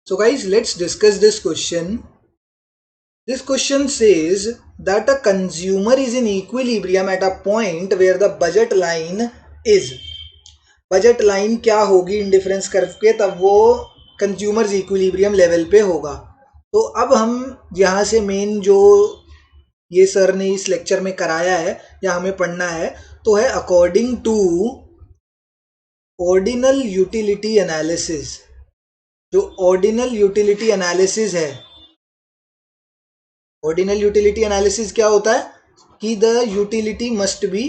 So guys, let's discuss this question. This question says that a consumer is in equilibrium at a point where the budget line is. Budget line क्या होगी indifference curve के, तब वो consumers equilibrium level पे होगा. तो अब हम यहाँ से मेन जो ये सर ने इस लेक्चर में कराया है या हमें पढ़ना है तो है according to ordinal utility analysis. जो ऑर्डिनल यूटिलिटी एनालिसिस है, ऑर्डिनल यूटिलिटी एनालिसिस क्या होता है कि the utility must be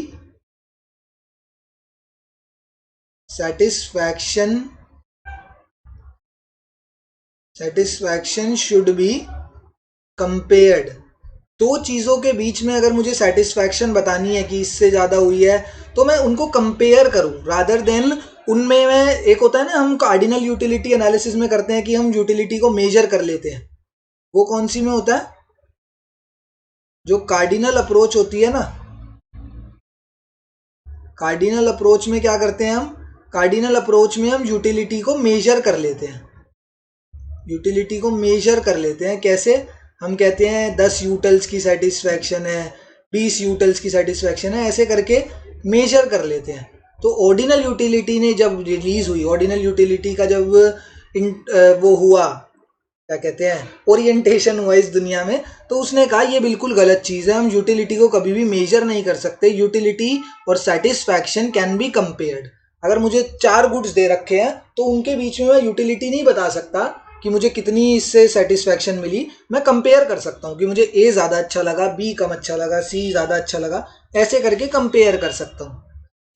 satisfaction should be compared. दो चीज़ों के बीच में अगर मुझे सेटिस्फैक्शन बतानी है कि इससे ज़्यादा हुई है तो मैं उनको कंपेयर करूं रादर देन उनमें. मैं एक होता है ना, हम कार्डिनल यूटिलिटी एनालिसिस में करते हैं कि हम यूटिलिटी को मेजर कर लेते हैं. वो कौन सी में होता है? जो कार्डिनल अप्रोच होती है ना, कार्डिनल अप्रोच में क्या करते हैं हम? कार्डिनल अप्रोच में हम यूटिलिटी को मेजर कर लेते हैं. यूटिलिटी को मेजर कर लेते हैं कैसे? हम कहते हैं 10 यूटल्स की सेटिस्फैक्शन है, 20 यूटल्स की सेटिस्फैक्शन है, ऐसे करके मेजर कर लेते हैं. तो ऑर्डिनल यूटिलिटी ने जब रिलीज हुई, ऑर्डिनल यूटिलिटी का जब वो हुआ, क्या कहते हैं, ओरिएंटेशन हुआ इस दुनिया में, तो उसने कहा ये बिल्कुल गलत चीज़ है, हम यूटिलिटी को कभी भी मेजर नहीं कर सकते. यूटिलिटी और सेटिस्फैक्शन कैन बी कंपेयर्ड. अगर मुझे 4 गुड्स दे रखे हैं तो उनके बीच में मैं यूटिलिटी नहीं बता सकता कि मुझे कितनी इससे सेटिस्फैक्शन मिली. मैं कंपेयर कर सकता हूँ कि मुझे ए ज़्यादा अच्छा लगा, बी कम अच्छा लगा, सी ज़्यादा अच्छा लगा, ऐसे करके कंपेयर कर सकता हूँ.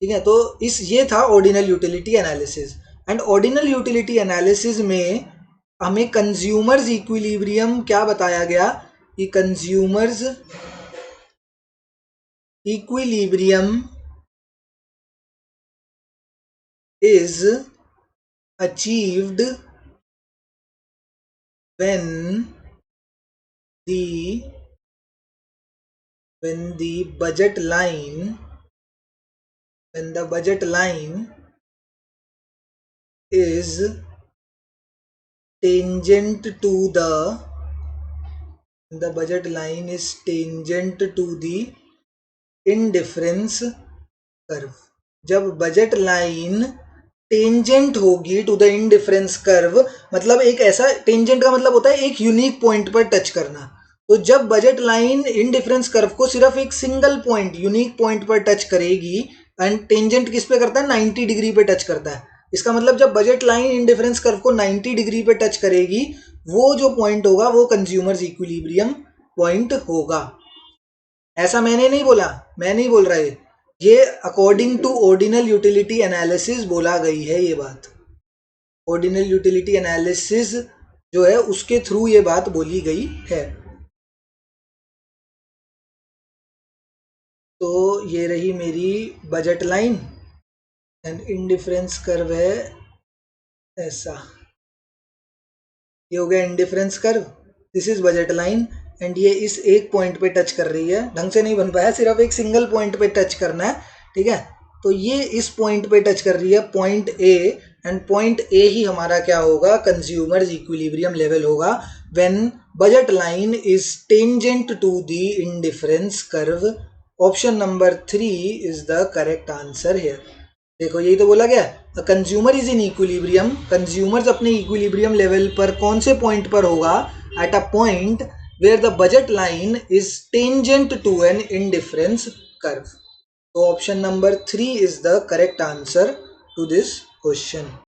ठीक है, तो ये था ordinal utility analysis. And ordinal utility analysis में हमें कंज्यूमर्स इक्विलिब्रियम क्या बताया गया कि consumers equilibrium is achieved when the budget line is tangent to the budget line is tangent to the indifference curve. जब बजट लाइन टेंजेंट होगी to the indifference curve, मतलब एक ऐसा, टेंजेंट का मतलब होता है एक यूनिक पॉइंट पर टच करना. तो जब बजट लाइन इंडिफरेंस कर्व को सिर्फ एक सिंगल पॉइंट, यूनिक पॉइंट पर टच करेगी, एंड टेंजेंट किस पे करता है? 90 डिग्री पे टच करता है. इसका मतलब जब बजट लाइन इंडिफरेंस कर्व को 90 डिग्री पे टच करेगी, वो जो पॉइंट होगा वो कंज्यूमर्स इक्विलिब्रियम पॉइंट होगा. ऐसा मैंने नहीं बोला, मैं नहीं बोल रहा है, ये according to ordinal utility analysis बोला गई है ये बात. ऑर्डिनल यूटिलिटी एनालिसिस जो है उसके थ्रू ये बात बोली गई है. तो ये रही मेरी budget line and indifference curve है ऐसा. ये हो गया indifference curve, this is budget line, and ये इस एक पॉइंट पे टच कर रही है. ढंग से नहीं बन पाया, सिर्फ एक सिंगल पॉइंट पे टच करना है. ठीक है, तो ये इस पॉइंट पे टच कर रही है, point A, and point A ही हमारा क्या होगा? कंज्यूमर्स इक्विलिब्रियम लेवल होगा when budget line is tangent to the indifference curve. Option number 3 is the correct answer here. देखो यही तो बोला गया, consumer is in equilibrium. Consumers अपने इक्विलिब्रियम लेवल पर कौन से पॉइंट पर होगा? At a point where the budget line is tangent to an indifference curve. So option number 3 is the correct answer to this question.